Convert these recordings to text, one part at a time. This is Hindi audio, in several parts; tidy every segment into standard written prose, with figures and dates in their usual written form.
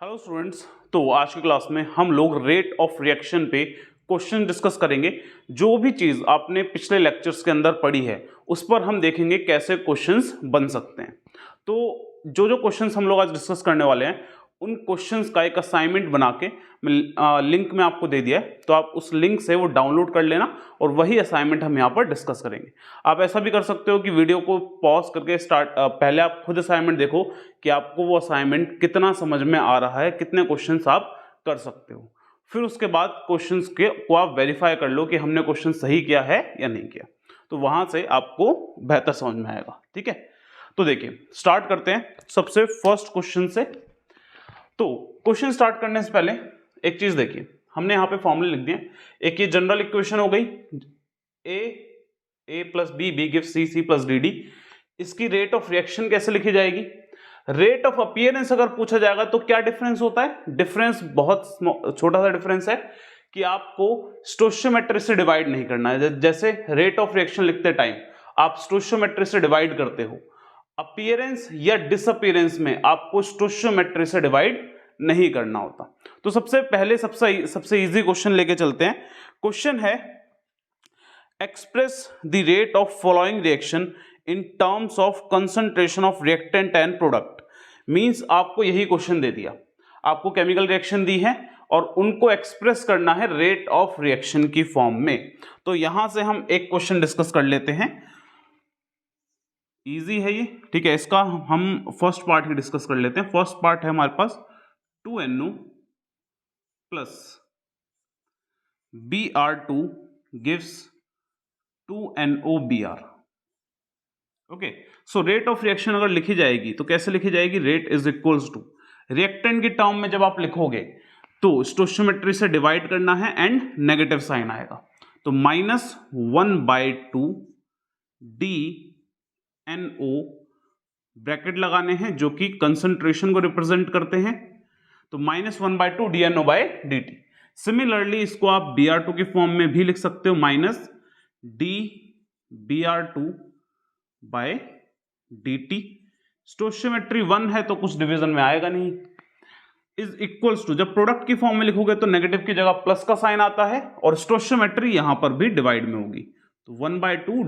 Hello students. तो आज की क्लास में हम लोग रेट ऑफ रिएक्शन पे क्वेश्चन डिस्कस करेंगे। जो भी चीज़ आपने पिछले लेक्चर्स के अंदर पढ़ी है उस पर हम देखेंगे कैसे क्वेश्चंस बन सकते हैं। तो जो जो क्वेश्चंस हम लोग आज डिस्कस करने वाले हैं उन क्वेश्चंस का एक असाइनमेंट बना के लिंक में आपको दे दिया है, तो आप उस लिंक से वो डाउनलोड कर लेना और वही असाइनमेंट हम यहाँ पर डिस्कस करेंगे। आप ऐसा भी कर सकते हो कि वीडियो को पॉज करके पहले आप खुद असाइनमेंट देखो कि आपको वो असाइनमेंट कितना समझ में आ रहा है, कितने क्वेश्चंस आप कर सकते हो। फिर उसके बाद क्वेश्चंस को आप वेरीफाई कर लो कि हमने क्वेश्चन सही किया है या नहीं किया, तो वहां से आपको बेहतर समझ में आएगा। ठीक है, तो देखिए स्टार्ट करते हैं सबसे फर्स्ट क्वेश्चन से। तो क्वेश्चन स्टार्ट करने से पहले एक चीज देखिए, हमने यहाँ पे फॉर्मूले लिख दिए। एक ये जनरल इक्वेशन हो गई, A plus B B gives C C plus D D. इसकी रेट ऑफ रिएक्शन कैसे लिखी जाएगी? रेट ऑफ अपीयरेंस अगर पूछा जाएगा तो क्या डिफरेंस होता है? डिफरेंस बहुत छोटा सा डिफरेंस है कि आपको स्टोइचियोमेट्री से डिवाइड नहीं करना है। जैसे रेट ऑफ रिएक्शन लिखते टाइम आप स्टोइचियोमेट्री से डिवाइड करते हो, अपीयरेंस या डिसअपीयरेंस में आपको स्टोइचियोमेट्री से डिवाइड नहीं करना होता। तो सबसे पहले सबसे इजी क्वेश्चन लेके चलते हैं। क्वेश्चन है express the rate of following reaction in terms of concentration of reactant and product. Means आपको यही क्वेश्चन दे दिया, आपको केमिकल रिएक्शन दी है और उनको एक्सप्रेस करना है रेट ऑफ रिएक्शन की फॉर्म में। तो यहां से हम एक क्वेश्चन डिस्कस कर लेते हैं, इजी है ये। ठीक है, इसका हम फर्स्ट पार्ट ही डिस्कस कर लेते हैं। फर्स्ट पार्ट है हमारे पास 2NO plus Br2 gives 2NOBr। Okay, so rate of reaction अगर लिखी जाएगी तो कैसे लिखी जाएगी? Rate is equals to, reactant की टर्म में जब आप लिखोगे तो स्टोइचियोमेट्री से डिवाइड करना है एंड नेगेटिव साइन आएगा, तो -1/2 DNO ब्रैकेट लगाने हैं जो कि कंसंट्रेशन को रिप्रेजेंट करते हैं, तो -1/2 DNO/dt। सिमिलरली इसको आप Br2 की फॉर्म में भी लिख सकते हो, -dBr2/dt। स्टोइचियोमेट्री 1 है तो कुछ डिवीजन में आएगा नहीं। इज इक्वल्स टू, जब प्रोडक्ट की फॉर्म में लिखोगे तो नेगेटिव की जगह प्लस का साइन आता है और स्टोइचियोमेट्री यहां पर भी डिवाइड में होगी, तो 1/2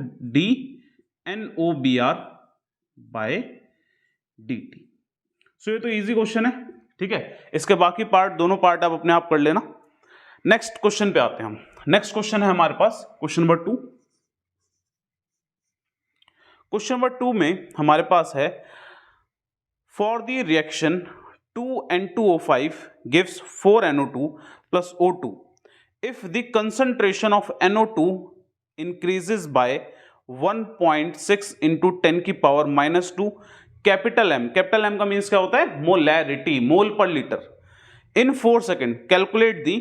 DNOBr/dt। सो ये तो इजी क्वेश्चन है। ठीक है, इसके बाकी पार्ट दोनों पार्ट आप अपने आप कर लेना। नेक्स्ट क्वेश्चन पे आते हैं हम। नेक्स्ट क्वेश्चन है हमारे पास क्वेश्चन नंबर 2। क्वेश्चन नंबर 2 में हमारे पास है for the reaction 2N2O5 gives 4NO2 plus O2 if the concentration of NO2 increases by 1.6 into 10 की power -2 capital M। Capital M का मीन्स क्या होता है? Molarity, mole per litre, in 4 second calculate the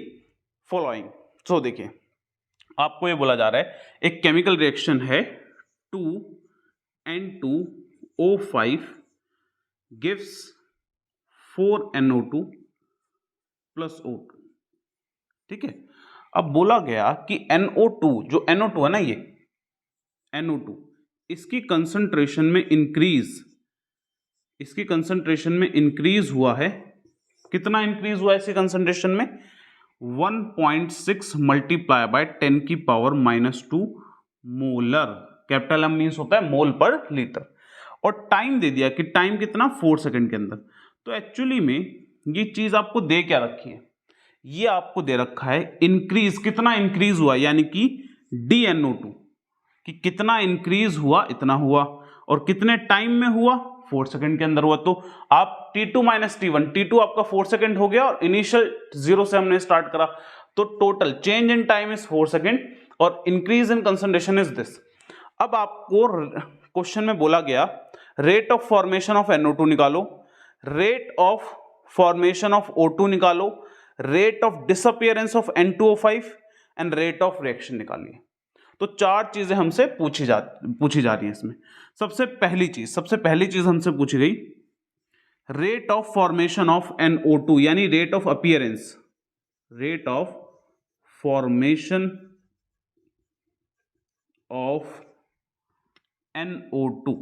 following. So देखिए आपको ये बोला जा रहा है एक केमिकल रिएक्शन है 2N2O5 gives 4NO2 plus O2। ठीक है, अब बोला गया कि NO2, जो NO2 है ना, ये NO2 इसकी कंसंट्रेशन में इंक्रीज हुआ है। कितना इंक्रीज हुआ है इसकी कंसंट्रेशन में? 1.6 मल्टीप्लाई बाय 10 की power -2 molar. Capital M means होता है मोल पर लीटर, और टाइम दे दिया कि टाइम कितना? 4 सेकंड के अंदर। तो एक्चुअली में ये चीज आपको दे क्या रखी है? ये आपको दे रखा है इंक्रीज, कितना इंक्रीज हुआ, यानी कि DNO2 कि कितना इंक्रीज हुआ, इतना हुआ, और कितने टाइम में हुआ? 4 सेकंड के अंदर हुआ। तो आप T2 - T1, T2 आपका 4 सेकंड हो गया और इनिशियल 0 से हमने स्टार्ट करा, तो total change in time is 4 second और increase in concentration is this. अब आपको क्वेश्चन में बोला गया rate of formation of NO2 निकालो, rate of formation of O2 निकालो, rate of disappearance of N2O5 and rate of reaction निकालिए। तो 4 चीजें हमसे पूछी जा रही हैं इसमें। सबसे पहली चीज हमसे पूछी गई rate of formation of NO2 यानी rate of appearance, rate of formation of NO2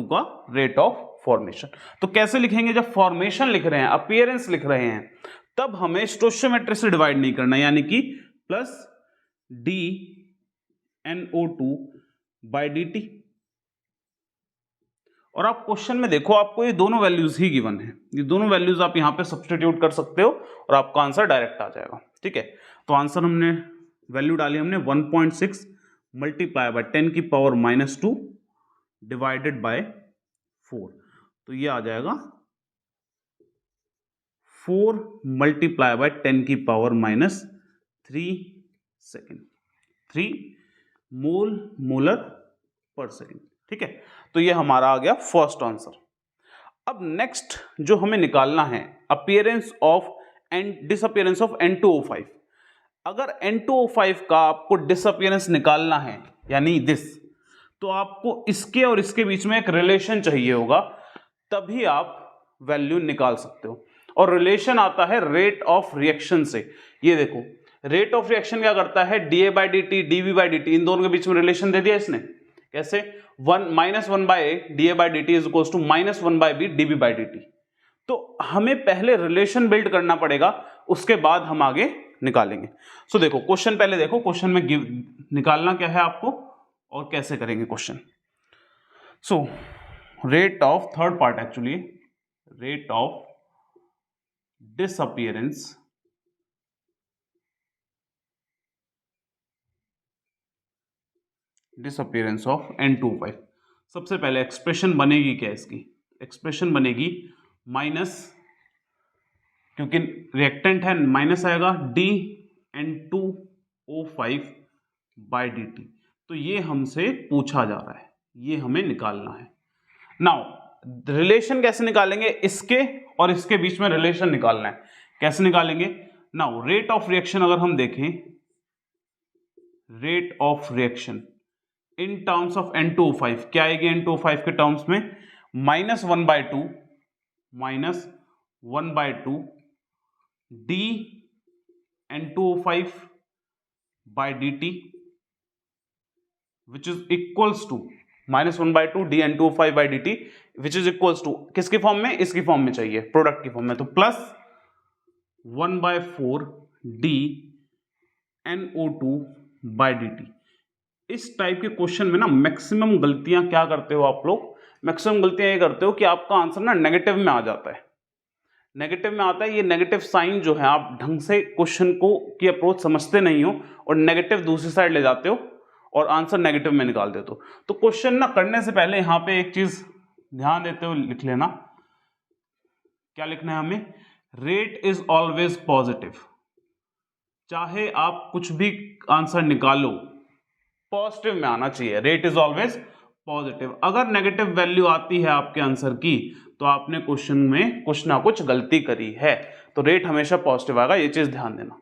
का रेट ऑफ फॉर्मेशन। तो कैसे लिखेंगे, जब फॉर्मेशन लिख रहे हैं, अपीयरेंस लिख रहे हैं, तब हमें स्टोइचियोमेट्री से डिवाइड नहीं करना, यानी कि प्लस dNO2 बाई dt। और आप क्वेश्चन में देखो, आपको ये दोनों वैल्यूज ही गिवन है, ये दोनों वैल्यूज आप यहां पे सब्स्टिट्यूट कर सकते हो और आपका आंसर डायरेक्ट आ जाएगा। ठीक है, तो आंसर हमने वैल्यू डाली हमने 1.6 मल्टीप्लाई बाय 10 की पावर -2 डिवाइडेड बाय 4, तो ये आ जाएगा 4 मल्टीप्लाई बाय 10 की पावर -3 सेकेंड, 3 मोलर पर सेकेंड। ठीक है, तो ये हमारा आ गया फर्स्ट आंसर। अब नेक्स्ट जो हमें निकालना है, appearance of and disappearance of N2O5। अगर N2O5 का आपको डिसअपीयरेंस निकालना है, यानी दिस, तो आपको इसके और इसके बीच में एक रिलेशन चाहिए होगा, तभी आप वैल्यू निकाल सकते हो। और रिलेशन आता है रेट ऑफ रिएक्शन से। ये देखो, रेट ऑफ रिएक्शन क्या करता है, dA/dt dV/dt, इन दोनों के बीच में रिलेशन दे दिया इसने। कैसे, -1/A dA/dt is equals to -1/B dV/dt। तो हमें पहले रिलेशन बिल्ड करना पड़ेगा, उसके बाद हम आगे निकालेंगे। सो देखो, क्वेश्चन पहले देखो, क्वेश्चन में निकालना क्या है आपको और कैसे करेंगे question. So rate of, third part actually, rate of disappearance of N2O5। सबसे पहले एक्सप्रेशन बनेगी क्या इसकी, एक्सप्रेशन बनेगी माइनस, क्योंकि रिएक्टेंट है, माइनस आएगा dN2O5 बाई dt। तो ये हमसे पूछा जा रहा है, ये हमें निकालना है। नाउ रिलेशन कैसे निकालेंगे, इसके और इसके बीच में रिलेशन निकालना है। कैसे निकालेंगे, नाउ रेट ऑफ रिएक्शन अगर हम देखें, rate of reaction in terms of N2O5 क्या आएगी, N2O5 के टर्म्स में -1/2 dN2O5 by dt which is equals to -1/2 dN2O5 by dt which is equals to किसकी फॉर्म में, इसकी फॉर्म में चाहिए, प्रोडक्ट की फॉर्म में, तो प्लस 1/4 dNO2 by dt। इस टाइप के क्वेश्चन में ना मैक्सिमम गलतियां क्या करते हो आप लोग, मैक्सिमम गलतियां ये करते हो कि आपका आंसर ना नेगेटिव में आ जाता है, नेगेटिव में आता है। ये नेगेटिव साइन जो है, आप ढंग से क्वेश्चन को की अप्रोच समझते नहीं हो और नेगेटिव दूसरी साइड ले जाते हो और आंसर नेगेटिव में निकाल देते हो। तो क्वेश्चन ना करने से पहले यहाँ पे एक चीज ध्यान देते हुए लिख लेना, क्या लिखना है हमें, रेट इज ऑलवेज पॉजिटिव। चाहे आप कुछ भी आंसर निकालो, पॉजिटिव में आना चाहिए, रेट इज ऑलवेज पॉजिटिव। अगर नेगेटिव वैल्यू आती है आपके आंसर की, तो आपने क्वेश्चन में कुछ ना कुछ गलती करी है, तो रेट हमेशा पॉजिटिव आएगा, ये चीज ध्यान देना।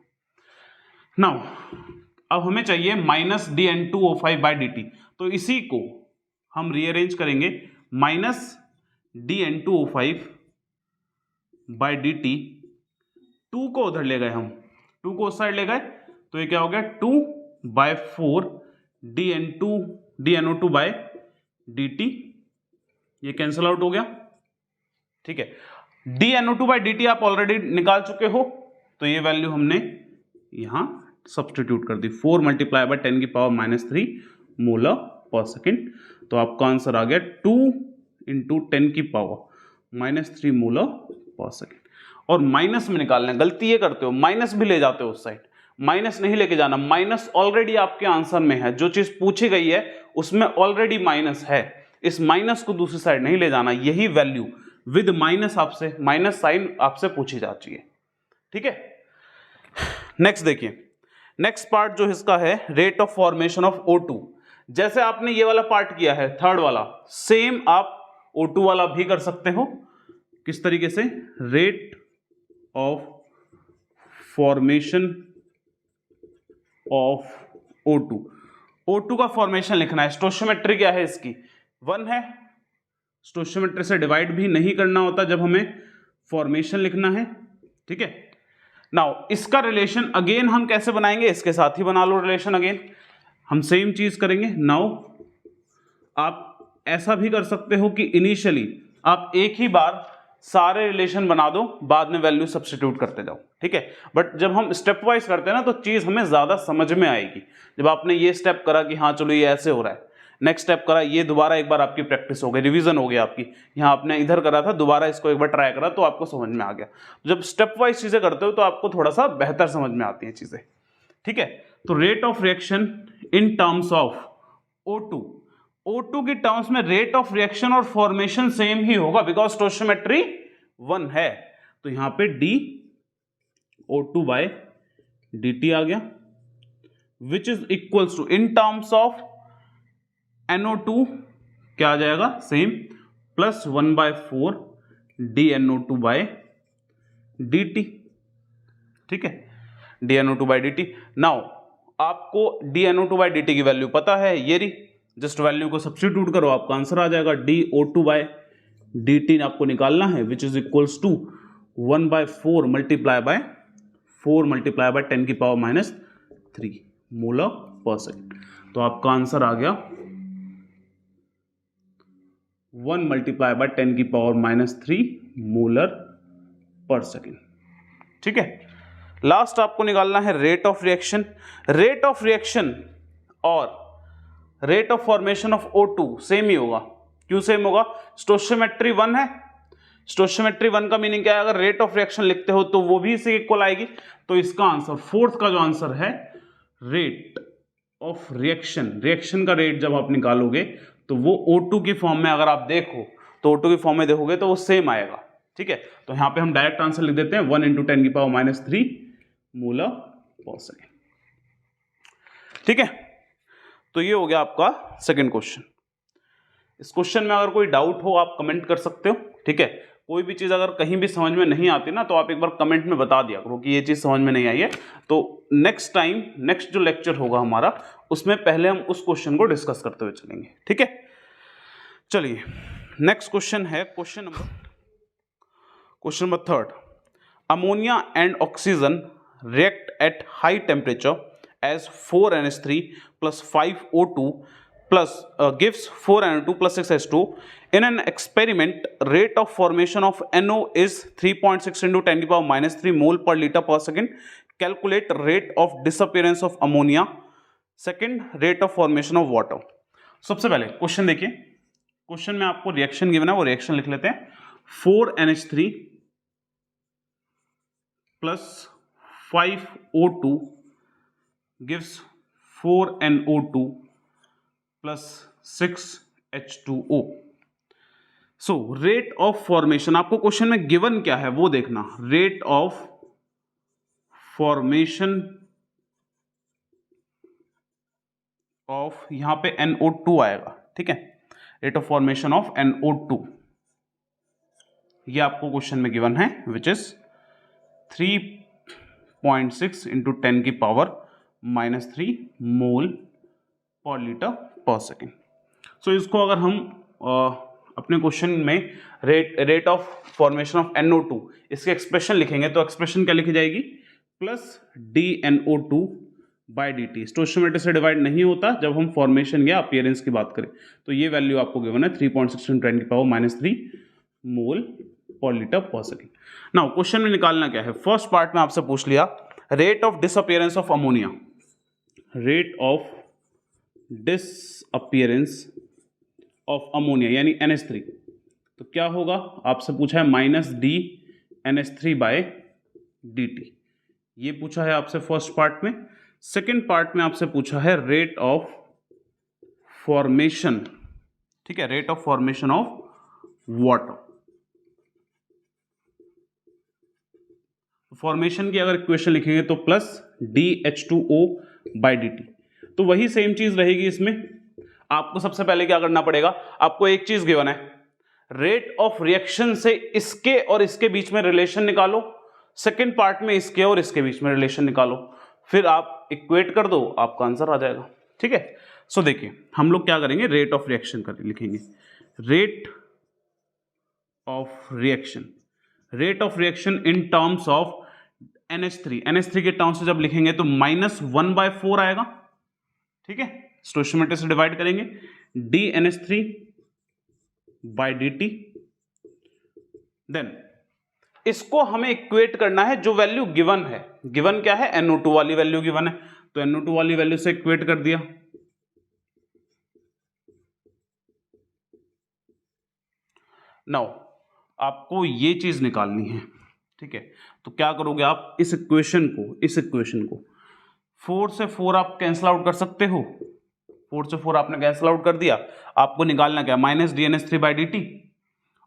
नाउ अब हमें चाहिए -dN2O5 बाई dt, तो इसी को हम रीअरेंज करेंगे, -dN2O5 बाई dt, 2 को उधर ले गए हम, 2 को उस साइड ले गए, तो ये क्या हो गया, 2/4 dNO2 बाय dt, ये कैंसिल आउट हो गया। ठीक है, dNO2 बाय dt आप ऑलरेडी निकाल चुके हो, तो ये वैल्यू हमने यहां सब्स्टिट्यूट कर दी, 4 मल्टीप्लाई बाय 10 की पावर -3 मोलर पर सेकेंड। तो आपका आंसर आ गया 2 × 10 की पावर -3 मोलर पर सेकेंड। और माइनस में निकालना है, गलती ये करते हो, माइनस भी ले जाते हो उस साइड, माइनस नहीं लेके जाना, माइनस ऑलरेडी आपके आंसर में है, जो चीज पूछी गई है उसमें ऑलरेडी माइनस है, इस माइनस को दूसरी साइड नहीं ले जाना, यही वैल्यू विद माइनस आपसे, माइनस साइन आपसे पूछी जाती है। ठीक है, नेक्स्ट देखिए, नेक्स्ट पार्ट जो इसका है, rate of formation of O2। जैसे आपने ये वाला पार्ट किया है, थर्ड वाला, सेम आप O2 वाला भी कर सकते हो। किस तरीके से, rate of formation of O2, O2 का फॉर्मेशन लिखना है। स्टोइचियोमेट्री क्या है इसकी, 1 है, स्टोइचियोमेट्री से डिवाइड भी नहीं करना होता जब हमें फॉर्मेशन लिखना है। ठीक है, नाउ इसका रिलेशन अगेन हम कैसे बनाएंगे, इसके साथ ही बना लो रिलेशन, अगेन हम सेम चीज करेंगे। नाउ आप ऐसा भी कर सकते हो कि इनिशियली आप एक ही बार सारे रिलेशन बना दो, बाद में वैल्यू सब्स्टिट्यूट करते जाओ, ठीक है। बट जब हम स्टेप वाइज करते हैं ना तो चीज हमें ज्यादा समझ में आएगी। जब आपने ये स्टेप करा कि हाँ चलो ये ऐसे हो रहा है, नेक्स्ट स्टेप करा, ये दोबारा एक बार आपकी प्रैक्टिस हो गई, रिवीजन हो गई आपकी, यहाँ आपने इधर करा था, दोबारा इसको एक बार ट्राई करा तो आपको समझ में आ गया। जब स्टेप वाइज चीजें करते हो तो आपको थोड़ा सा बेहतर समझ में आती है चीजें, ठीक है। तो rate of reaction in terms of O2, O2 की टर्म्स में रेट ऑफ रिएक्शन और फॉर्मेशन सेम ही होगा बिकॉज स्टोइचियोमेट्री 1 है। तो यहां पे d O2 बाय dt आ गया, which is equals to in terms of NO2 क्या आ जाएगा same, plus 1/4 dNO2 by dt, ठीक है, dNO2 बाय dt। नाउ आपको dNO2 बाय dt की वैल्यू पता है, ये रही, जस्ट वैल्यू को सब्स्टिट्यूट करो आपका आंसर आ जाएगा, dO2 बाय dt आपको निकालना है, which is equals to 1/4 multiply by 4 multiply by 10 की पावर माइनस 3 मोलर पर सेकेंड। तो आपका आंसर आ गया 1 मल्टीप्लाई बाय 10 की पावर माइनस 3 मोलर पर सेकेंड, ठीक है। लास्ट आपको निकालना है rate of reaction. Rate of reaction और rate of formation of O2 same ही होगा। क्यों सेम होगा? स्टोइचियोमेट्री 1 है। स्टोइचियोमेट्री 1 का मीनिंग क्या है? अगर रेट ऑफ रिएक्शन लिखते हो तो वो भी इसी इक्वल आएगी। तो इसका आंसर फोर्थ का जो आंसर है रेट ऑफ रिएक्शन, रिएक्शन का रेट जब आप निकालोगे तो वो O2 की फॉर्म में अगर आप देखो तो O2 की फॉर्म में देखोगे तो वो सेम आएगा, ठीक है। तो यहां पे हम डायरेक्ट आंसर लिख देते हैं 1 × 10 की पावर माइनस 3 मोलर पर सेकेंड, ठीक है। तो ये हो गया आपका सेकंड क्वेश्चन। इस क्वेश्चन में अगर कोई डाउट हो आप कमेंट कर सकते हो, ठीक है। कोई भी चीज अगर कहीं भी समझ में नहीं आती ना तो आप एक बार कमेंट में बता दिया करो कि ये चीज समझ में नहीं आई है। तो नेक्स्ट टाइम, नेक्स्ट जो लेक्चर होगा हमारा, उसमें पहले हम उस क्वेश्चन को डिस्कस करते हुए चलेंगे, ठीक है। चलिए नेक्स्ट क्वेश्चन है question number third. Ammonia and oxygen react at high temperature as 4NH3 plus 5O2 plus gives 4NO2 plus 6H2. In an experiment, rate of formation of NO is 3.6 × 10 की पावर माइनस 3 मोल पर लीटर पर second. Calculate rate of disappearance of ammonia. Second, rate of formation of water. सबसे पहले क्वेश्चन देखिए, क्वेश्चन में आपको रिएक्शन गिवन है, वो रिएक्शन लिख लेते हैं। 4NH3 plus 5O2 gives 4NO2 plus 6H2O. So rate of formation, आपको क्वेश्चन में गिवन क्या है वो देखना। रेट ऑफ फॉर्मेशन ऑफ, यहां पे NO2 आएगा, ठीक है। Rate of formation of NO2 ये आपको क्वेश्चन में गिवन है, विच इज 3.6 × 10 की पावर माइनस 3 मोल पर लीटर पर सेकेंड। सो इसको अगर हम अपने क्वेश्चन में rate of formation of NO2 इसके एक्सप्रेशन लिखेंगे तो एक्सप्रेशन क्या लिखी जाएगी? Plus dNO2 by dt। Stoichiometry से डिवाइड नहीं होता जब हम फॉर्मेशन या अपीयरेंस की बात करें। तो ये वैल्यू आपको गिवन है 3.6 × 10 की पावर माइनस 3 मोल पर लीटर पर सेकेंड। नाउ क्वेश्चन में निकालना क्या है? फर्स्ट पार्ट में आपसे पूछ लिया rate of disappearance of ammonia, rate of disappearance of ammonia यानी NH3। तो क्या होगा? आपसे पूछा है माइनस dNH3 बाय dt, ये पूछा है आपसे फर्स्ट पार्ट में। सेकेंड पार्ट में आपसे पूछा है रेट ऑफ फॉर्मेशन, ठीक है, rate of formation of water. Formation की अगर इक्वेशन लिखेंगे तो प्लस dH2O बाय dt। तो वही सेम चीज रहेगी इसमें। आपको सबसे पहले क्या करना पड़ेगा? आपको एक चीज गिवन है, रेट ऑफ रिएक्शन से इसके और इसके बीच में रिलेशन निकालो, सेकेंड पार्ट में इसके और इसके बीच में रिलेशन निकालो, फिर आप इक्वेट कर दो, आपका आंसर आ जाएगा, ठीक है। सो देखिए हम लोग क्या करेंगे, रेट ऑफ रिएक्शन कर लिखेंगे, rate of reaction, rate of reaction in terms of NH3, NH3 के टर्म्स में जब लिखेंगे तो माइनस 1/4 आएगा, ठीक है। स्टोइचियोमेट्री से डिवाइड करेंगे dNH3 बाय dt देन इसको हमें इक्वेट करना है जो वैल्यू गिवन है। गिवन क्या है? NO2 वाली वैल्यू गिवन है, तो NO2 वाली वैल्यू से इक्वेट कर दिया। नाउ आपको ये चीज निकालनी है, ठीक है। तो क्या करोगे आप? इस इक्वेशन को 4 से 4 आप कैंसिल आउट कर सकते हो। 4 से 4 आपने कैंसिल आउट कर दिया। आपको निकालना क्या? माइनस dNH3/dt,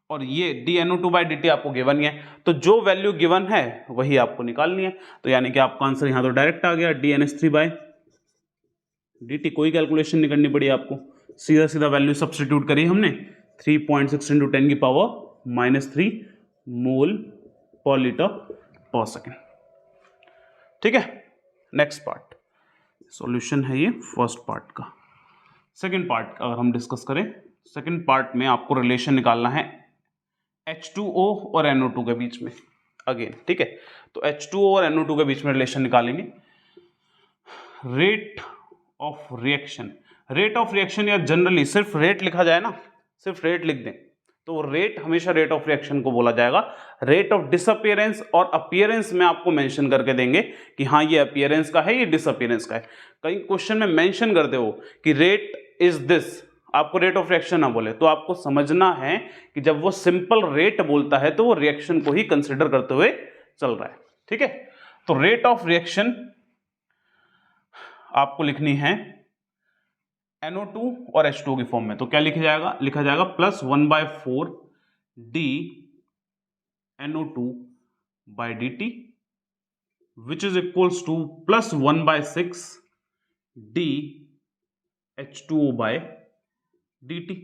और ये dNO2/dt आपको गिवन ही है, तो जो वैल्यू गिवन है वही आपको निकालनी है। तो यानी कि आपका आंसर यहाँ तो डायरेक्ट आ गया, dNH3/dt। कोई कैलकुलेशन नहीं करनी पड़ी आपको, सीधा सीधा वैल्यू सब्स्टिट्यूट करी हमने। 3.6 × 10⁻³ मोल पर लीटर पर सेकेंड। ठीक है, नेक्स्ट पार्ट सॉल्यूशन है ये फर्स्ट पार्ट का। सेकेंड पार्ट अगर हम डिस्कस करें, सेकेंड पार्ट में आपको रिलेशन निकालना है H2O और NO2 के बीच में अगेन, ठीक है। तो H2O और NO2 के बीच में रिलेशन निकालेंगे। रेट ऑफ रिएक्शन या जनरली सिर्फ रेट लिखा जाए ना, सिर्फ रेट लिख दें तो रेट हमेशा रेट ऑफ रिएक्शन को बोला जाएगा। रेट ऑफ डिसअपियरेंस और अपीयरेंस में आपको मेंशन करके देंगे कि हाँ ये अपीयरेंस का है, ये डिसअपियरेंस का है। कहीं क्वेश्चन में मेंशन करते हो कि रेट इज दिस, आपको रेट ऑफ रिएक्शन ना बोले तो आपको समझना है कि जब वो सिंपल रेट बोलता है तो वो रिएक्शन को ही कंसिडर करते हुए चल रहा है, ठीक है। तो रेट ऑफ रिएक्शन आपको लिखनी है NO2 और H2O की फॉर्म में। तो क्या लिखा जाएगा? +1/4 dNO2/dt which is equals to +1/6 dH2O/dt।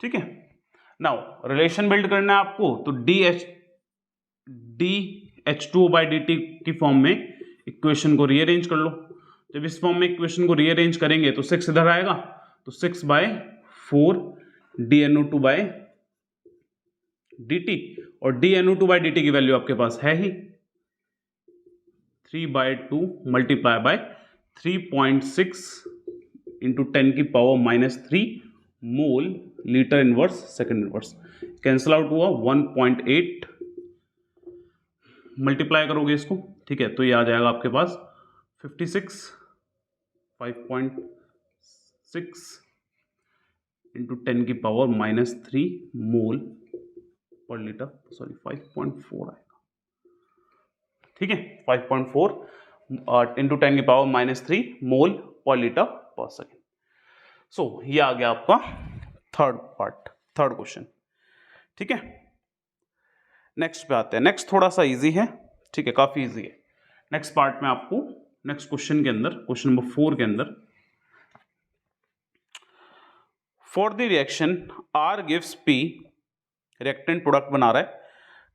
ठीक है, नाउ रिलेशन बिल्ड करना है आपको, तो dH2O/dt की फॉर्म में इक्वेशन को रीअरेंज कर लो। जब इस फॉर्म में इक्वेशन को रीअरेंज करेंगे तो 6 इधर आएगा, तो 6/4 dNO2/dt, और dNO2/dt की वैल्यू आपके पास है ही 3/2 × 3.6 × 10⁻³ mole litre inverse second inverse. Cancel out हुआ 1.8, मल्टीप्लाई करोगे इसको, ठीक है, तो ये आ जाएगा आपके पास 56, 5.6 × 10⁻³ मोल पर लीटर, सॉरी 5.4 आएगा, ठीक है, 5.4 × 10⁻³ मोल पर लीटर पर सेकेंड। सो ये आ गया आपका थर्ड पार्ट, थर्ड क्वेश्चन, ठीक है। नेक्स्ट पे आते हैं। नेक्स्ट थोड़ा सा इजी है, ठीक है, काफी इजी है। नेक्स्ट पार्ट में आपको नेक्स्ट क्वेश्चन के अंदर, क्वेश्चन नंबर 4 के अंदर, for the reaction R gives P, reactant product बना रहा है,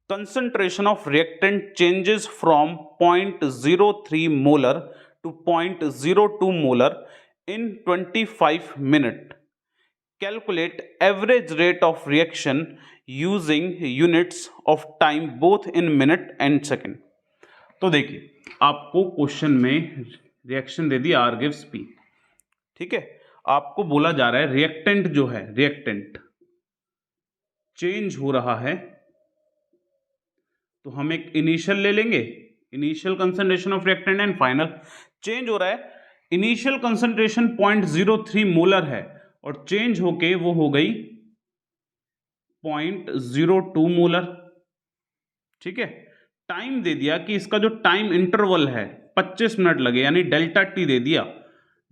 concentration of reactant changes from 0.03 molar to 0.02 molar in 25 minutes. Calculate average rate of reaction using units of time both in minute and second. तो देखिए, आपको क्वेश्चन में रिएक्शन दे दी R gives P, ठीक है। आपको बोला जा रहा है रिएक्टेंट जो है, रिएक्टेंट चेंज हो रहा है, तो हम एक इनिशियल ले लेंगे, initial concentration of reactant and final. Change हो रहा है, इनिशियल कंसंट्रेशन 0.03 मोलर है और चेंज होके वो हो गई 0.02 मोलर, ठीक है। टाइम दे दिया कि इसका जो टाइम इंटरवल है 25 मिनट लगे, यानी डेल्टा टी दे दिया।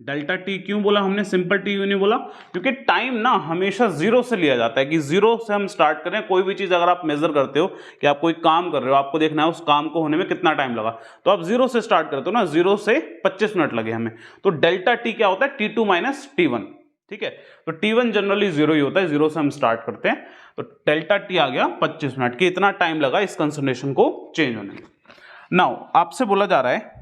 डेल्टा टी क्यों बोला हमने, सिंपल टी क्यों नहीं बोला? क्योंकि टाइम ना हमेशा जीरो से लिया जाता है, कि जीरो से हम स्टार्ट करें। कोई भी चीज अगर आप मेजर करते हो कि आप कोई काम कर रहे हो, आपको देखना है उस काम को होने में कितना टाइम लगा, तो आप जीरो से स्टार्ट करते हो ना, जीरो से 25 मिनट लगे हमें, तो डेल्टा टी क्या होता है? T2 - T1, ठीक है। तो T1 जनरली जीरो ही होता है, जीरो से हम स्टार्ट करते हैं, तो डेल्टा टी आ गया 25 मिनट, कि इतना टाइम लगा इस कंसंट्रेशन को चेंज होने में। नाउ आपसे बोला जा रहा है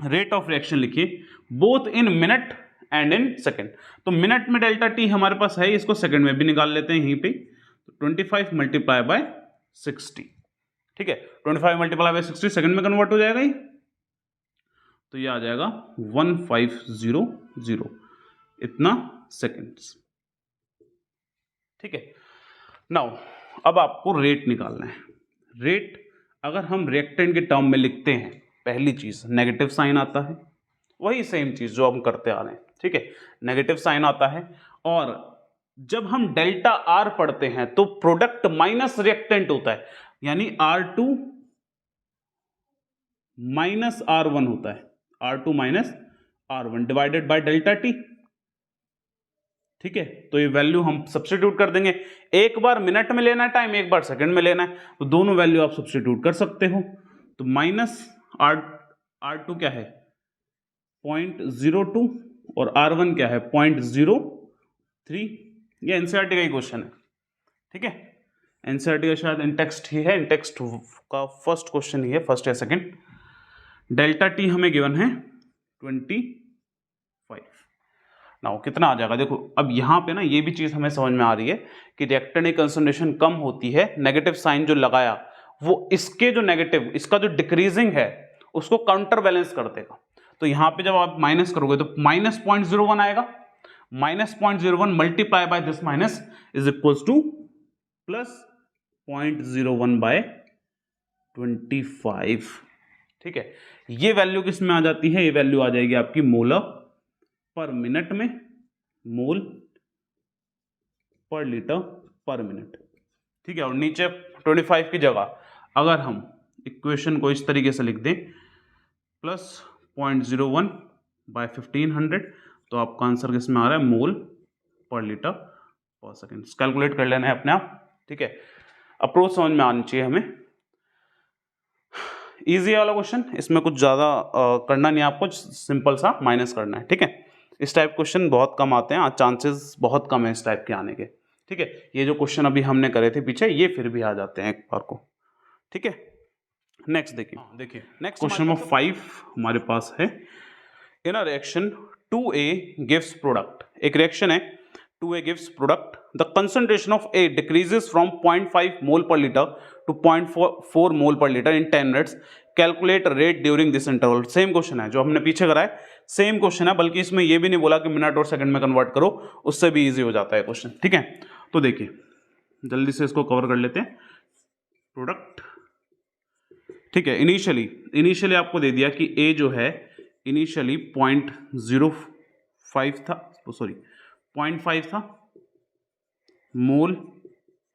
रेट ऑफ रिएक्शन लिखिए both in minute and in second. तो मिनट में डेल्टा टी हमारे पास है, इसको सेकेंड में भी निकाल लेते हैं यहीं पे। तो 25 × 60, ठीक है, 25 × 60 सेकेंड में कन्वर्ट हो जाएगा ही, तो ये आ जाएगा 1500 इतना सेकेंड्स, ठीक है। नाउ अब आपको रेट निकालना है। रेट अगर हम रिएक्टेंट के टर्म में लिखते हैं, पहली चीज नेगेटिव साइन आता है, वही सेम चीज जो हम करते आ रहे हैं, ठीक है, नेगेटिव साइन आता है। और जब हम डेल्टा आर पढ़ते हैं तो प्रोडक्ट माइनस रिएक्टेंट होता है, यानी R2 माइनस R1 होता है, R2 minus R1 divided by delta T, ठीक है। तो ये वैल्यू हम सब्स्टिट्यूट कर देंगे, एक बार मिनट में लेना है टाइम, एक बार सेकंड में लेना है, तो दोनों वैल्यू आप सब्स्टिट्यूट कर सकते हो। तो माइनस R2 क्या है 0.02 और R1 क्या है 0.03। ये एनसीईआरटी का ही क्वेश्चन है, ठीक है, एनसीईआरटी का शायद इंटेक्स्ट ही है, इंटेक्स्ट का फर्स्ट क्वेश्चन ही है, फर्स्ट या सेकंड। डेल्टा टी हमें गिवन है 25। नाउ कितना आ जाएगा, देखो अब यहां पे ना ये भी चीज हमें समझ में आ रही है कि रिएक्टेंट की कंसंट्रेशन कम होती है, नेगेटिव साइन जो लगाया वो इसके जो नेगेटिव, इसका जो डिक्रीजिंग है उसको काउंटर बैलेंस कर देगा। तो यहां पे जब आप माइनस करोगे तो माइनस 0.01 आएगा, minus 0.01 multiply by this minus is equals to plus 0.01 by 25, ठीक है। ये वैल्यू किस में आ जाती है, ये वैल्यू आ जाएगी आपकी मोलर पर मिनट में, मोल पर लीटर पर मिनट, ठीक है। और नीचे 25 की जगह अगर हम इक्वेशन को इस तरीके से लिख दें प्लस 0.01 बाय 1500, तो आपका आंसर किस में आ रहा है मोल पर लीटर पर सेकेंड। कैलकुलेट कर लेना है अपने आप, ठीक है। अप्रोच समझ में आनी चाहिए हमें। इजी वाला क्वेश्चन, इसमें कुछ ज़्यादा करना नहीं है आपको, सिंपल सा माइनस करना है, ठीक है। इस टाइप क्वेश्चन बहुत कम आते हैं, चांसेस बहुत कम है इस टाइप के आने के, ठीक है। ये जो क्वेश्चन अभी हमने करे थे पीछे, ये फिर भी आ जाते हैं एक बार को, ठीक है। नेक्स्ट देखिए नेक्स्ट क्वेश्चन नंबर 5 हमारे पास है। In a reaction 2A gives product, एक रिएक्शन है 2A gives product, the concentration of A decreases from 0.5 mole per litre to 0.4 mole per litre in 10 minutes, calculate rate during this interval. Same question है जो हमने पीछे करा है, सेम क्वेश्चन है, बल्कि इसमें ये भी नहीं बोला कि मिनट और सेकंड में कन्वर्ट करो, उससे भी इजी हो जाता है क्वेश्चन, ठीक है। तो देखिए जल्दी से इसको कवर कर लेते हैं। प्रोडक्ट, ठीक है, इनिशियली आपको दे दिया कि A जो है इनिशियली 0.05 था, सॉरी 0.5 था मोल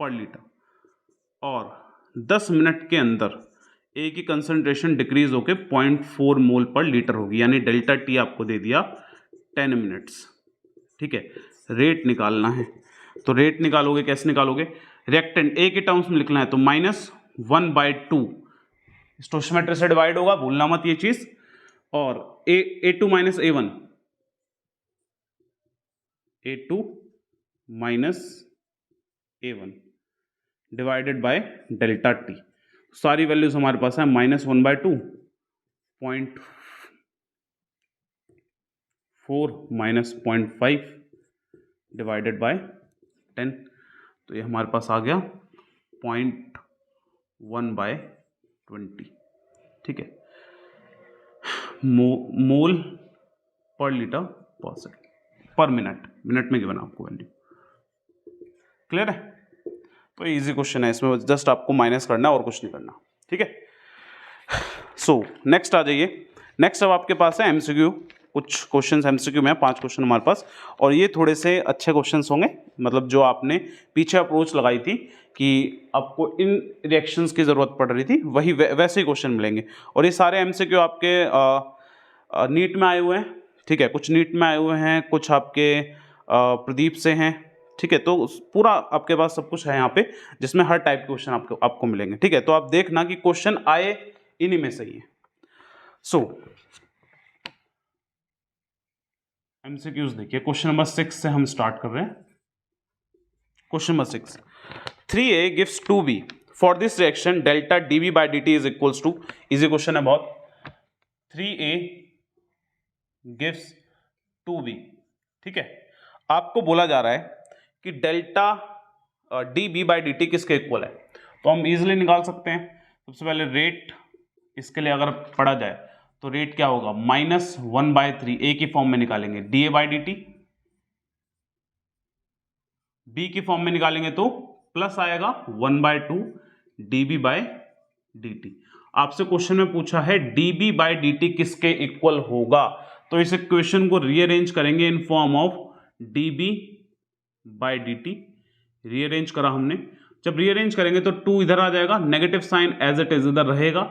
पर लीटर, और 10 मिनट के अंदर ए की कंसंट्रेशन डिक्रीज होकर 0.4 मोल पर लीटर होगी, यानी डेल्टा टी आपको दे दिया 10 मिनट्स, ठीक है। रेट निकालना है, तो रेट निकालोगे, कैसे निकालोगे, रिएक्टेंट ए के टर्म्स में लिखना है, तो -1/2 स्टोइचियोमेट्री से डिवाइड होगा, भूलना मत ये चीज, और A2 minus A1, A2 minus A1 divided by delta T. सारी वैल्यूज हमारे पास है -1/2, 0.4 माइनस 0.5 डिवाइडेड बाय 10, तो ये हमारे पास आ गया 0.1/20, ठीक है, मोल पर लीटर पर सेकेंड पर मिनट में गिवन आपको वैल्यू, क्लियर है। तो इजी क्वेश्चन है, इसमें जस्ट आपको माइनस करना है और कुछ नहीं करना, ठीक है। सो नेक्स्ट आ जाइए। नेक्स्ट अब आपके पास है एमसीक्यू, कुछ क्वेश्चंस एमसीक्यू में है, 5 क्वेश्चन हमारे पास, और ये थोड़े से अच्छे क्वेश्चंस होंगे, मतलब जो आपने पीछे अप्रोच लगाई थी कि आपको इन रिएक्शंस की ज़रूरत पड़ रही थी, वही वैसे ही क्वेश्चन मिलेंगे। और ये सारे एमसीक्यू आपके नीट में आए हुए हैं, ठीक है, कुछ नीट में आए हुए हैं, कुछ आपके प्रदीप से हैं, ठीक है। तो पूरा आपके पास सब कुछ है यहाँ पे, जिसमें हर टाइप के क्वेश्चन आपको मिलेंगे, ठीक है। तो आप देखना कि क्वेश्चन आए इन्हीं में से ही है। सो एमसीक्यूज देखिए, क्वेश्चन नंबर 6 से हम स्टार्ट कर रहे हैं। Question number 6, 3A gives 2B, for this reaction delta dB by dt is equals to, easy question है बहुत, 3A गिव्स 2B, ठीक है। आपको बोला जा रहा है कि डेल्टा dB by dt किसके इक्वल है, तो हम इजीली निकाल सकते हैं। सबसे पहले रेट, इसके लिए अगर पढ़ा जाए तो रेट क्या होगा, -1/3, A की फॉर्म में निकालेंगे dA by dt, B की फॉर्म में निकालेंगे तो प्लस आएगा 1/2 dB/dt। आपसे क्वेश्चन में पूछा है dB/dt किसके इक्वल होगा, तो इस इक्वेशन को रीअरेंज करेंगे in form of dB/dt। Rearrange करा हमने, जब रीअरेंज करेंगे तो 2 इधर आ जाएगा, negative sign as it is इधर रहेगा,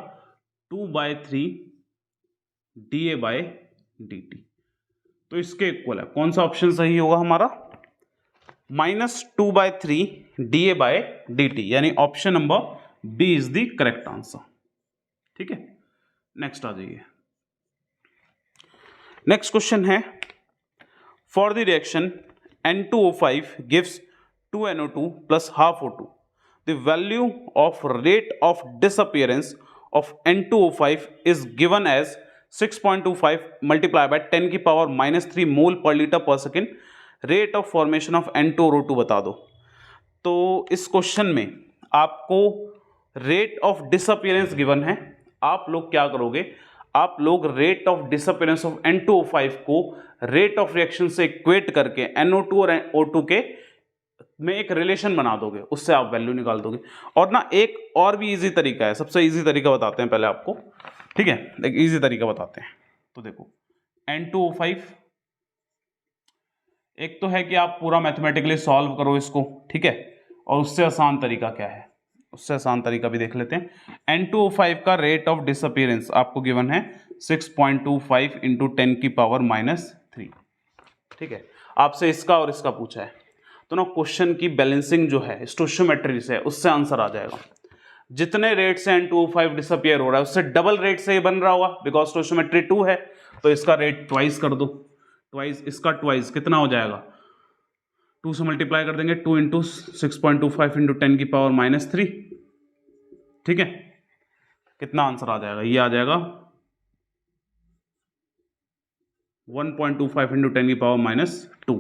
2/3 dA/dt। तो इसके इक्वल है, कौन सा ऑप्शन सही होगा हमारा, -2/3 dA/dt, यानी option number B is the correct answer. ठीक है, नेक्स्ट आ जाइए। नेक्स्ट क्वेश्चन है, for the reaction N2O5 gives 2NO2 plus half O2, the value of rate of disappearance of N2O5 is given as 6.25 multiplied by 10 की पावर -3 मोल पर लीटर पर second, rate of formation of N2O2 बता दो। तो इस क्वेश्चन में आपको रेट ऑफ डिसअपियरेंस गिवन है, आप लोग क्या करोगे, आप लोग rate of disappearance of N2O5 को रेट ऑफ रिएक्शन से इक्वेट करके NO2 और O2 के में एक रिलेशन बना दोगे, उससे आप वैल्यू निकाल दोगे। और ना एक और भी इजी तरीका है, सबसे इजी तरीका बताते हैं पहले आपको, ठीक है, एक इजी तरीका बताते हैं। तो देखो N2O5, एक तो है कि आप पूरा मैथमेटिकली सॉल्व करो इसको, ठीक है, और उससे आसान तरीका क्या है, उससे आसान तरीका भी देख लेते हैं। N2O5 का रेट ऑफ डिसअपियरेंस आपको गिवन है 6.25 इंटू 10 की पावर -3, ठीक है, आपसे इसका और इसका पूछा है, तो ना क्वेश्चन की बैलेंसिंग जो है स्टोइचियोमेट्री से, उससे आंसर आ जाएगा। जितने रेट से N2O5 डिसअपियर हो रहा है उससे डबल रेट से ये बन रहा होगा, बिकॉज स्टोइचियोमेट्री 2 है, तो इसका रेट ट्वाइस कर दो, ट्वाइस इसका ट्वाइस कितना हो जाएगा, 2 से मल्टीप्लाई कर देंगे, 2 इंटू 6.25 इंटू 10 की पावर -3, ठीक है, कितना आंसर आ जाएगा, ये आ जाएगा 1.25 इंटू 10 की पावर -2,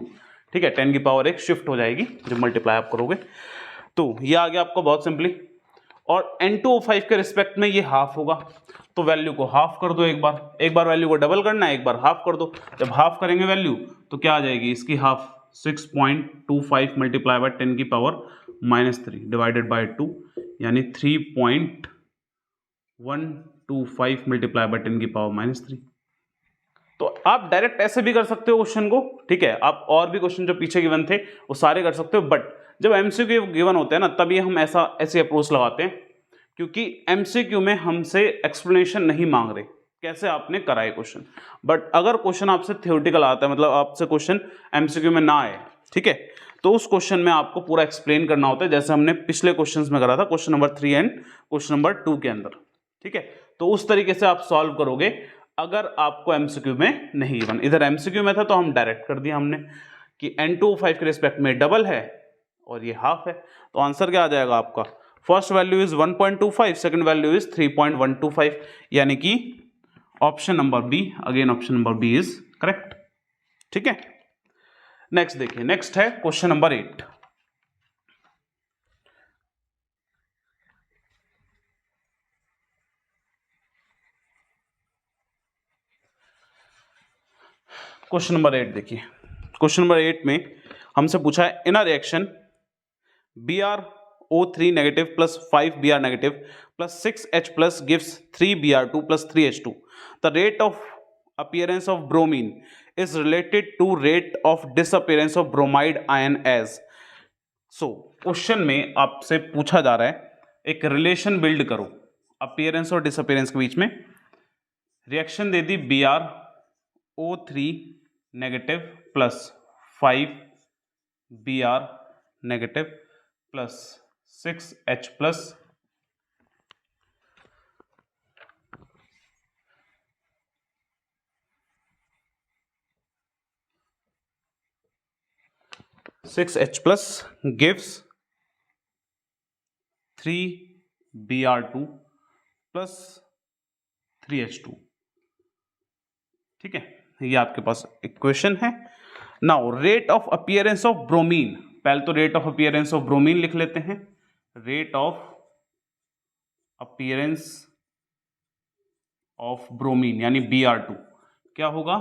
ठीक है, 10 की पावर एक शिफ्ट हो जाएगी जब मल्टीप्लाई आप करोगे, तो ये आ गया आपको बहुत सिंपली। और N2O5 के रिस्पेक्ट में ये हाफ होगा, तो वैल्यू को हाफ कर दो, एक बार वैल्यू को डबल करना है, एक बार हाफ कर दो। जब हाफ करेंगे वैल्यू तो क्या आ जाएगी इसकी हाफ, 6.25 मल्टीप्लाई बाय 10 की पावर -3 डिवाइडेड बाय 2, यानी 3.125 मल्टीप्लाई बाय 10 की पावर -3। तो आप डायरेक्ट ऐसे भी कर सकते हो क्वेश्चन को, ठीक है, आप और भी क्वेश्चन जो पीछे गिवन थे वो सारे कर सकते हो, बट जब एमसीक्यू गिवन होते हैं ना तभी हम ऐसी अप्रोच लगाते हैं, क्योंकि एमसीक्यू में हमसे एक्सप्लेनेशन नहीं मांग रहे कैसे आपने कराए क्वेश्चन। बट अगर क्वेश्चन आपसे थ्योरेटिकल आता है, मतलब आपसे क्वेश्चन एमसीक्यू में ना आए, ठीक है, तो उस क्वेश्चन में आपको पूरा एक्सप्लेन करना होता है, जैसे हमने पिछले क्वेश्चन में करा था, question number 3 and question number 2 के अंदर, ठीक है। तो उस तरीके से आप सॉल्व करोगे अगर आपको एमसीक्यू में नहीं गिवन। इधर एमसीक्यू में था तो हम डायरेक्ट कर दिया हमने कि N2O5 के रिस्पेक्ट में डबल है और ये हाफ है, तो आंसर क्या आ जाएगा आपका, first value is 1.25, second value is 3.125, यानी कि option number B, again option number B is correct, ठीक है। नेक्स्ट देखिए, नेक्स्ट है क्वेश्चन नंबर 8। क्वेश्चन नंबर 8 देखिए, क्वेश्चन नंबर 8 में हमसे पूछा है, in a reaction BrO3 negative plus 5Br negative plus 6H plus gives 3Br2 plus 3H2, the rate of appearance of bromine is related to rate of disappearance of bromide ion as. So question में आपसे पूछा जा रहा है एक रिलेशन बिल्ड करो अपीयरेंस और डिसअपीयरेंस के बीच में। रिएक्शन दे दी BrO3 negative plus 5Br negative plus 6H plus 6H plus gives 3Br2 plus 3H2, ठीक है, ये आपके पास इक्वेशन है। Now rate of appearance of bromine, पहले तो rate of appearance of bromine लिख लेते हैं, rate of appearance of bromine यानी Br2 क्या होगा,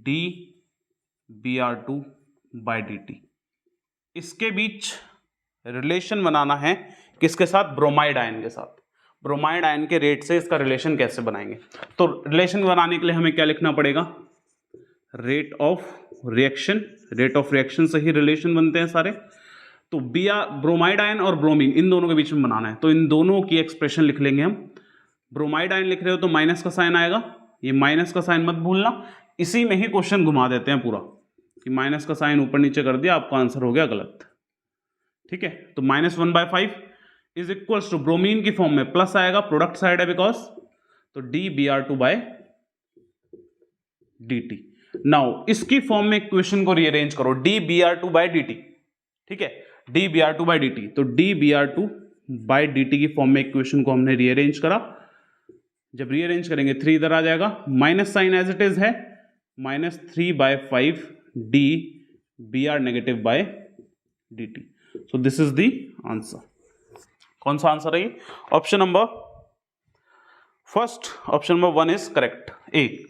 dBr2/dt। इसके बीच रिलेशन बनाना है किसके साथ? ब्रोमाइड आयन के साथ। ब्रोमाइड आयन के रेट से इसका रिलेशन कैसे बनाएंगे? तो रिलेशन बनाने के लिए हमें क्या लिखना पड़ेगा? Rate of reaction. Rate of reaction से ही रिलेशन बनते हैं सारे। तो ब्रोमाइड आयन और ब्रोमीन इन दोनों के बीच में बनाना है, तो इन दोनों की एक्सप्रेशन लिख लेंगे हम। ब्रोमाइड आयन लिख रहे हो तो माइनस का साइन आएगा, ये माइनस का साइन मत भूलना। इसी में ही क्वेश्चन घुमा देते हैं पूरा कि माइनस का साइन ऊपर नीचे कर दिया, आपका आंसर हो गया गलत। ठीक है, तो -1/5 इज इक्वल्स टू ब्रोमीन की फॉर्म में प्लस आएगा, प्रोडक्ट साइड है बिकॉज, तो dBr2/dt। नाउ इसकी फॉर्म में इक्वेशन को रीअरेंज करो, dBr2/dt। ठीक है, dBr2/dt, तो dBr2/dt की फॉर्म में इक्वेशन को हमने रीअरेंज करा। जब रीअरेंज करेंगे 3 इधर आ जाएगा, minus sign as it is है, -3/5 dBr-dt। So this is the answer. कौन सा आंसर है ये? Option number first, option number 1 is correct, A.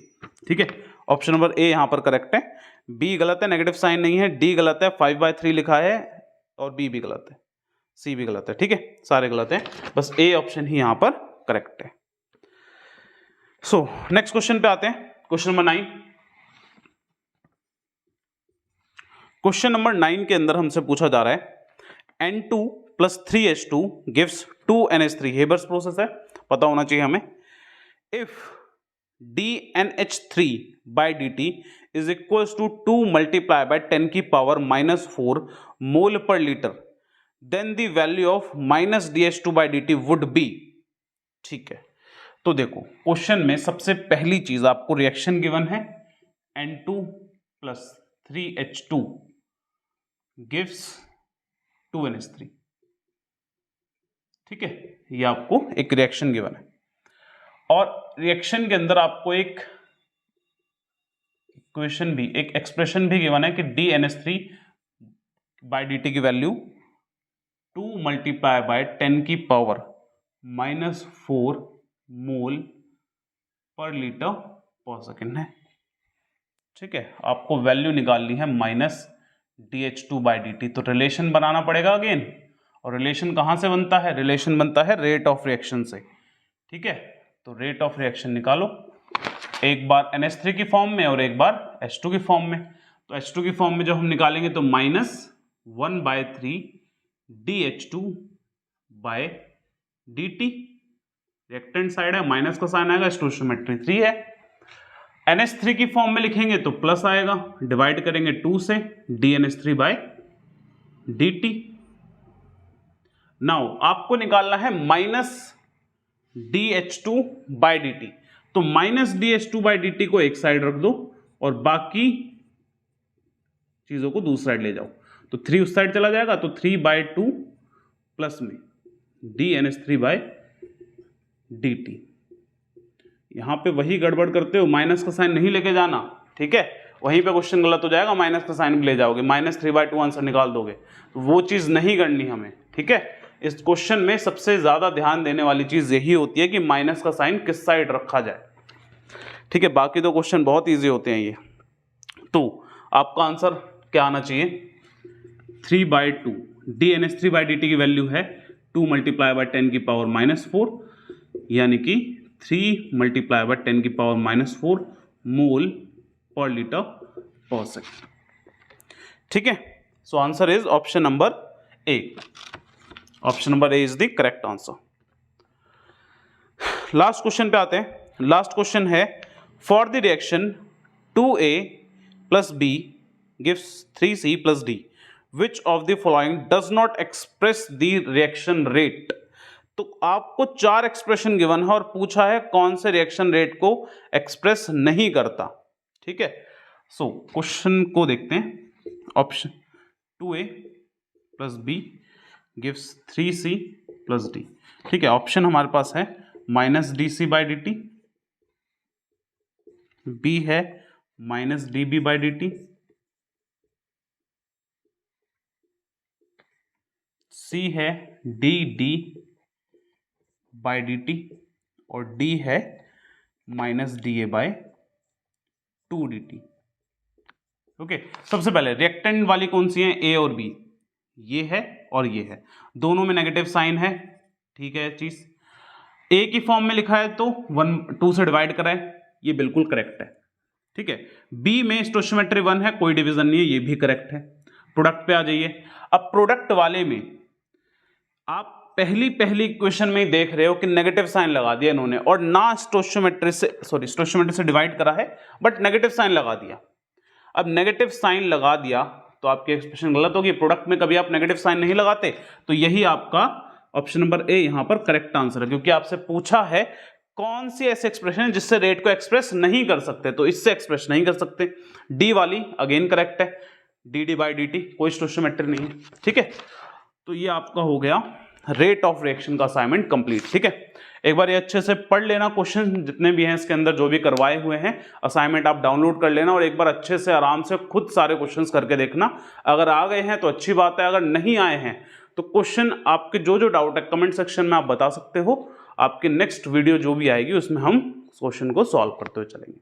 ठीक है, ऑप्शन नंबर ए यहां पर करेक्ट है, बी गलत है, नेगेटिव साइन नहीं है, डी गलत है, 5/3 लिखा है, और बी भी गलत है, सी भी गलत है। ठीक है, सारे गलत हैं, बस ए ऑप्शन ही यहां पर करेक्ट है। सो नेक्स्ट क्वेश्चन पे आते हैं, क्वेश्चन नंबर 9। क्वेश्चन नंबर 9 के अंदर हमसे पूछा जा रहा है N2 + 3H2 gives 2NH3, Haber's process है, पता होना चाहिए हमें। If dNH3/dt is equals to 2 multiplied by 10 की power -4 mole per litre, then the value of -dH2/dt would be। ठीक है, तो देखो क्वेश्चन में सबसे पहली चीज आपको रिएक्शन गिवन है, N2 + 3H2 gives 2NH3। ठीक है, ये आपको एक रिएक्शन गिवन है, और रिएक्शन के अंदर आपको एक इक्वेशन भी, एक एक्सप्रेशन भी गिवन है कि dNH3/dt की वैल्यू 2 मल्टीप्लाई बाय 10 की पावर -4 मोल पर लीटर पर सेकेंड है। ठीक है, आपको वैल्यू निकालनी है -dH2/dt, तो रिलेशन बनाना पड़ेगा अगेन, और रिलेशन कहां से बनता है? रिलेशन बनता है रेट ऑफ रिएक्शन से। ठीक है, तो रेट ऑफ रिएक्शन निकालो, एक बार NH3 की फॉर्म में और एक बार H2 की फॉर्म में। तो H2 की फॉर्म में जब हम निकालेंगे तो -1/3 dH2/dt, रिएक्टेंट साइड है, माइनस का साइन आएगा, स्टोइचियोमेट्री 3 है। NH3 की फॉर्म में लिखेंगे तो प्लस आएगा, डिवाइड करेंगे 2 से, dNH3/dt। नाउ आपको निकालना है -dH2/dt, तो -dH2/dt को एक साइड रख दो और बाकी चीजों को दूसरी साइड ले जाओ, तो 3 उस साइड चला जाएगा, तो 3/2 प्लस में dNH3/dt। यहां पे वही गड़बड़ करते हो, माइनस का साइन नहीं लेके जाना। ठीक है, वहीं पे क्वेश्चन गलत हो जाएगा, माइनस का साइन भी ले जाओगे, -3/2 आंसर निकाल दोगे, तो वो चीज नहीं करनी हमें। ठीक है, इस क्वेश्चन में सबसे ज्यादा ध्यान देने वाली चीज यही होती है कि माइनस का साइन किस साइड रखा जाए। ठीक है, बाकी तो क्वेश्चन बहुत इजी होते हैं ये। तो आपका आंसर क्या आना चाहिए? 3/2, dNH3/dt की वैल्यू है 2 मल्टीप्लाई बाय 10 की पावर -4, यानी कि 3 मल्टीप्लाई बाय 10 की पावर -4 मोल पर लीटर पर सेकेंड। ठीक है, so answer is option number A. Option number A is the correct answer. Last question पे आते हैं। लास्ट क्वेश्चन है, for the reaction 2A + B gives 3C + D, which of the following does not express the reaction rate। तो आपको 4 एक्सप्रेशन गिवन है और पूछा है कौन से रिएक्शन रेट को एक्सप्रेस नहीं करता। ठीक है, सो क्वेश्चन को देखते हैं। Option 2A + B gives 3C + D। ठीक है, ऑप्शन हमारे पास है -dC/dt, B है -dB/dt, C है dD/dt और D है -dA/2dt। ओके, सबसे पहले रिएक्टेंट वाली कौन सी है? A और B। ये है और ये है, दोनों में नेगेटिव साइन है, ठीक है चीज। ए की फॉर्म में लिखा है तो 2 से डिवाइड कराए, ये बिल्कुल करेक्ट है, ठीक है। बी में स्टोइचियोमेट्री 1 है, कोई डिवीजन नहीं है, ये भी करेक्ट है। प्रोडक्ट पे आ जाइए। अब प्रोडक्ट वाले में आप पहली क्वेश्चन में ही देख रहे हो कि नेगेटिव साइन लगा दिया इन्होंने, और ना स्टोइचियोमेट्री से डिवाइड करा है, बट नेगेटिव साइन लगा दिया। अब नेगेटिव साइन लगा दिया तो आपकी एक्सप्रेशन गलत होगी। प्रोडक्ट में कभी आप नेगेटिव साइन नहीं लगाते, तो यही आपका ऑप्शन नंबर ए यहां पर करेक्ट आंसर है, क्योंकि आपसे पूछा है कौन सी ऐसे एक्सप्रेशन है जिससे रेट को एक्सप्रेस नहीं कर सकते, तो इससे एक्सप्रेस नहीं कर सकते। डी वाली अगेन करेक्ट है, D D by D T, कोई स्टोइचियोमेट्री नहीं है, ठीक है। तो ये आपका हो गया रेट ऑफ रिएक्शन का असाइनमेंट कंप्लीट, ठीक है। एक बार ये अच्छे से पढ़ लेना, क्वेश्चन जितने भी हैं इसके अंदर जो भी करवाए हुए हैं असाइनमेंट आप डाउनलोड कर लेना, और एक बार अच्छे से आराम से खुद सारे क्वेश्चंस करके देखना। अगर आ गए हैं तो अच्छी बात है, अगर नहीं आए हैं तो क्वेश्चन आपके जो डाउट है कमेंट सेक्शन में आप बता सकते हो। आपके नेक्स्ट वीडियो जो भी आएगी उसमें हम क्वेश्चन को सॉल्व करते हुए चलेंगे।